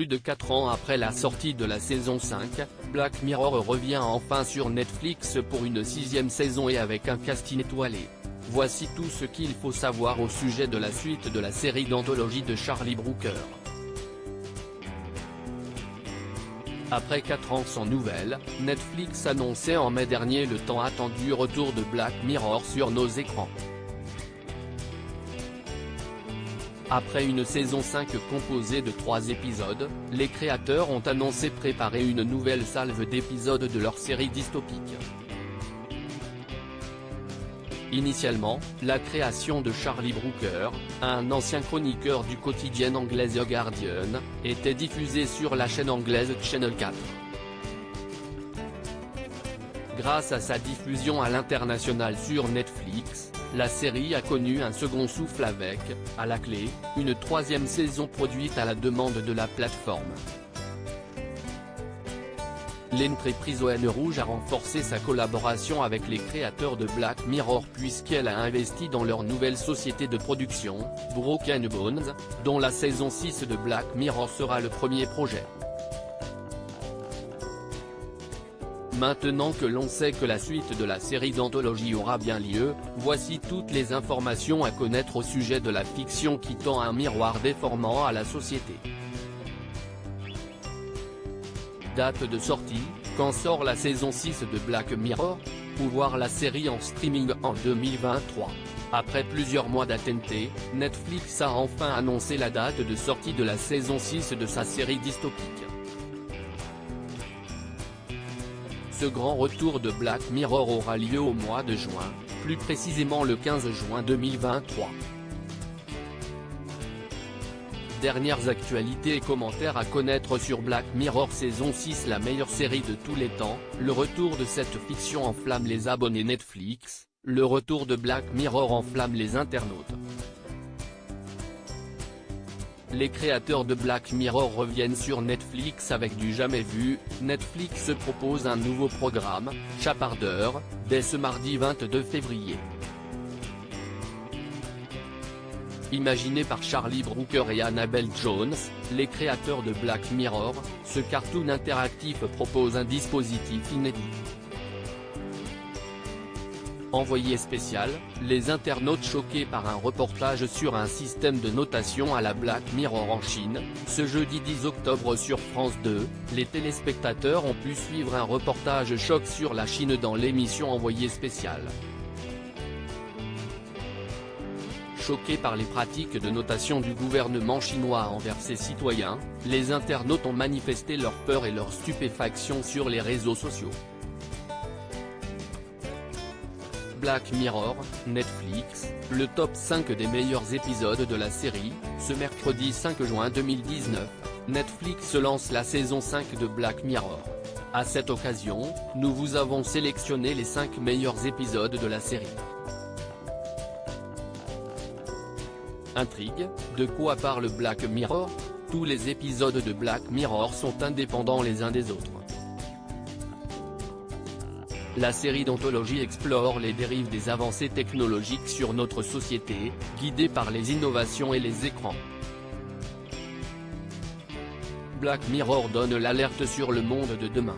Plus de 4 ans après la sortie de la saison 5, Black Mirror revient enfin sur Netflix pour une 6e saison et avec un casting étoilé. Voici tout ce qu'il faut savoir au sujet de la suite de la série d'anthologie de Charlie Brooker. Après 4 ans sans nouvelles, Netflix annonçait en mai dernier le tant attendu retour de Black Mirror sur nos écrans. Après une saison 5 composée de 3 épisodes, les créateurs ont annoncé préparer une nouvelle salve d'épisodes de leur série dystopique. Initialement, la création de Charlie Brooker, un ancien chroniqueur du quotidien anglais The Guardian, était diffusée sur la chaîne anglaise Channel 4. Grâce à sa diffusion à l'international sur Netflix, la série a connu un second souffle avec, à la clé, une 3e saison produite à la demande de la plateforme. L'entreprise ON Rouge a renforcé sa collaboration avec les créateurs de Black Mirror puisqu'elle a investi dans leur nouvelle société de production, Broken Bones, dont la saison 6 de Black Mirror sera le premier projet. Maintenant que l'on sait que la suite de la série d'anthologie aura bien lieu, voici toutes les informations à connaître au sujet de la fiction qui tend un miroir déformant à la société. Date de sortie, quand sort la saison 6 de Black Mirror? Ou voir la série en streaming en 2023. Après plusieurs mois d'attente, Netflix a enfin annoncé la date de sortie de la saison 6 de sa série dystopique. Ce grand retour de Black Mirror aura lieu au mois de juin, plus précisément le 15 juin 2023. Dernières actualités et commentaires à connaître sur Black Mirror saison 6, la meilleure série de tous les temps. Le retour de cette fiction enflamme les abonnés Netflix, le retour de Black Mirror enflamme les internautes. Les créateurs de Black Mirror reviennent sur Netflix avec du jamais vu. Netflix propose un nouveau programme, Chaparder, dès ce mardi 22 février. Imaginé par Charlie Brooker et Annabelle Jones, les créateurs de Black Mirror, ce cartoon interactif propose un dispositif inédit. Envoyé spécial, les internautes choqués par un reportage sur un système de notation à la Black Mirror en Chine. Ce jeudi 10 octobre sur France 2, les téléspectateurs ont pu suivre un reportage choc sur la Chine dans l'émission Envoyé spécial. Choqués par les pratiques de notation du gouvernement chinois envers ses citoyens, les internautes ont manifesté leur peur et leur stupéfaction sur les réseaux sociaux. Black Mirror, Netflix, le top 5 des meilleurs épisodes de la série. Ce mercredi 5 juin 2019, Netflix lance la saison 5 de Black Mirror. À cette occasion, nous vous avons sélectionné les 5 meilleurs épisodes de la série. Intrigue, de quoi parle Black Mirror? Tous les épisodes de Black Mirror sont indépendants les uns des autres. La série d'anthologie explore les dérives des avancées technologiques sur notre société, guidée par les innovations et les écrans. Black Mirror donne l'alerte sur le monde de demain.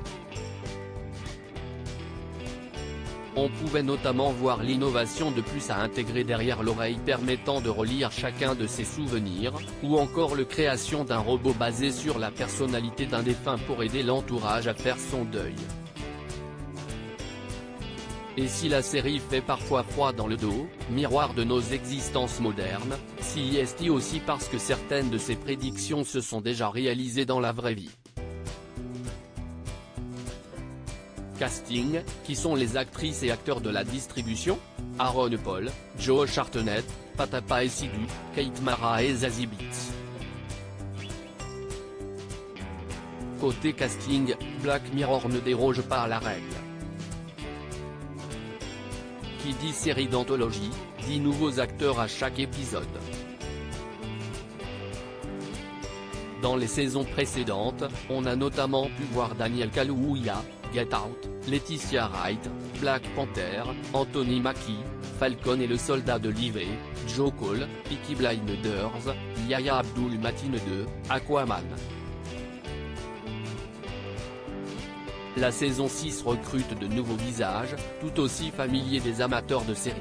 On pouvait notamment voir l'innovation de plus à intégrer derrière l'oreille permettant de relire chacun de ses souvenirs, ou encore la création d'un robot basé sur la personnalité d'un défunt pour aider l'entourage à faire son deuil. Et si la série fait parfois froid dans le dos, miroir de nos existences modernes, si est aussi parce que certaines de ses prédictions se sont déjà réalisées dans la vraie vie. Casting, qui sont les actrices et acteurs de la distribution? Aaron Paul, Josh Hartnett, Patapa Essidu, Kate Mara et Zazie Beetz. Côté casting, Black Mirror ne déroge pas à la règle. Qui dit série d'anthologie, dit nouveaux acteurs à chaque épisode. Dans les saisons précédentes, on a notamment pu voir Daniel Kaluuya, Get Out, Letitia Wright, Black Panther, Anthony Mackie, Falcon et le soldat de l'IV, Joe Cole, Peaky Blinders, Yahya Abdul-Mateen II, Aquaman. La saison 6 recrute de nouveaux visages, tout aussi familiers des amateurs de séries.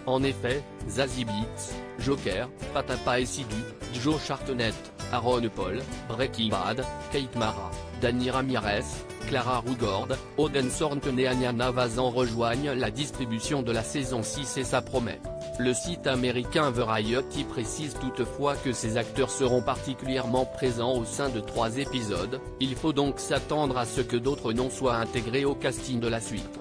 En effet, Zazie Beetz, Joker, Patappa et Sidu, Joe Chartnett, Aaron Paul, Breaking Bad, Kate Mara, Dani Ramirez, Clara Rugord, Oden Thornton et Anya Navazan rejoignent la distribution de la saison 6 et ça promet. Le site américain Variety précise toutefois que ces acteurs seront particulièrement présents au sein de 3 épisodes, il faut donc s'attendre à ce que d'autres noms soient intégrés au casting de la suite.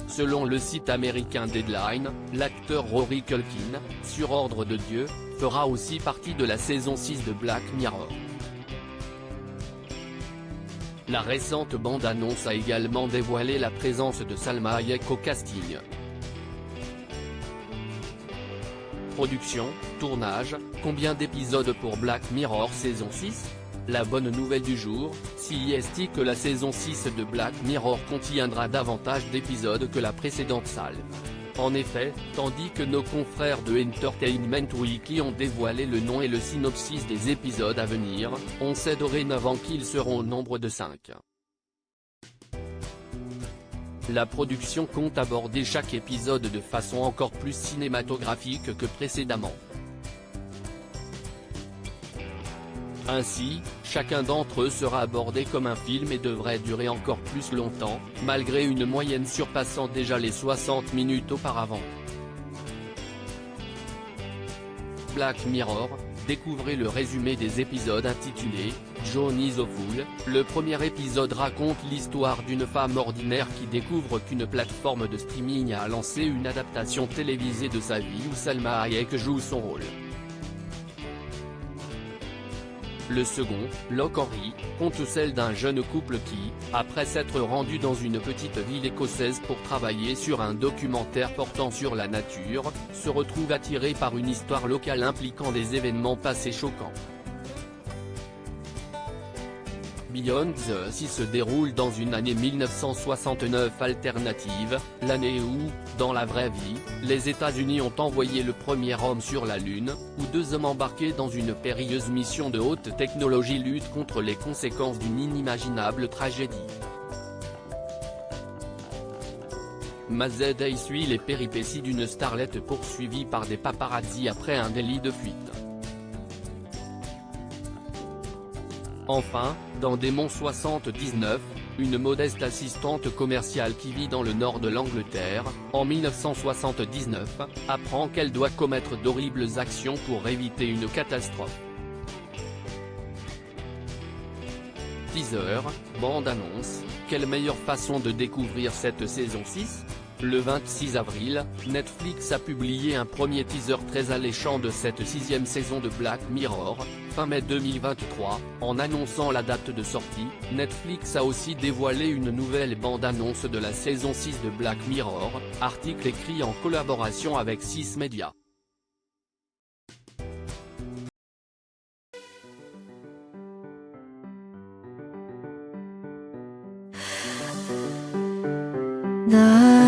Selon le site américain Deadline, l'acteur Rory Culkin, sur ordre de Dieu, fera aussi partie de la saison 6 de Black Mirror. La récente bande-annonce a également dévoilé la présence de Salma Hayek au casting. Production, tournage, combien d'épisodes pour Black Mirror saison 6 ? La bonne nouvelle du jour, s'il est que la saison 6 de Black Mirror contiendra davantage d'épisodes que la précédente salve. En effet, tandis que nos confrères de Entertainment Weekly ont dévoilé le nom et le synopsis des épisodes à venir, on sait dorénavant qu'ils seront au nombre de 5. La production compte aborder chaque épisode de façon encore plus cinématographique que précédemment. Ainsi, chacun d'entre eux sera abordé comme un film et devrait durer encore plus longtemps, malgré une moyenne surpassant déjà les 60 minutes auparavant. Black Mirror, découvrez le résumé des épisodes intitulé « John is a Fool ». Le premier épisode raconte l'histoire d'une femme ordinaire qui découvre qu'une plateforme de streaming a lancé une adaptation télévisée de sa vie où Salma Hayek joue son rôle. Le second, Lock Henry, conte celle d'un jeune couple qui, après s'être rendu dans une petite ville écossaise pour travailler sur un documentaire portant sur la nature, se retrouve attiré par une histoire locale impliquant des événements passés choquants. Beyond the Sea se déroule dans une année 1969 alternative, l'année où, dans la vraie vie, les États-Unis ont envoyé le premier homme sur la Lune, où 2 hommes embarqués dans une périlleuse mission de haute technologie luttent contre les conséquences d'une inimaginable tragédie. Mazed suit les péripéties d'une starlette poursuivie par des paparazzis après un délit de fuite. Enfin, dans Démon 79, une modeste assistante commerciale qui vit dans le nord de l'Angleterre, en 1979, apprend qu'elle doit commettre d'horribles actions pour éviter une catastrophe. Teaser, bande-annonce, quelle meilleure façon de découvrir cette saison 6 ? Le 26 avril, Netflix a publié un premier teaser très alléchant de cette 6e saison de Black Mirror, fin mai 2023, en annonçant la date de sortie. Netflix a aussi dévoilé une nouvelle bande-annonce de la saison 6 de Black Mirror, article écrit en collaboration avec 6 Media. 나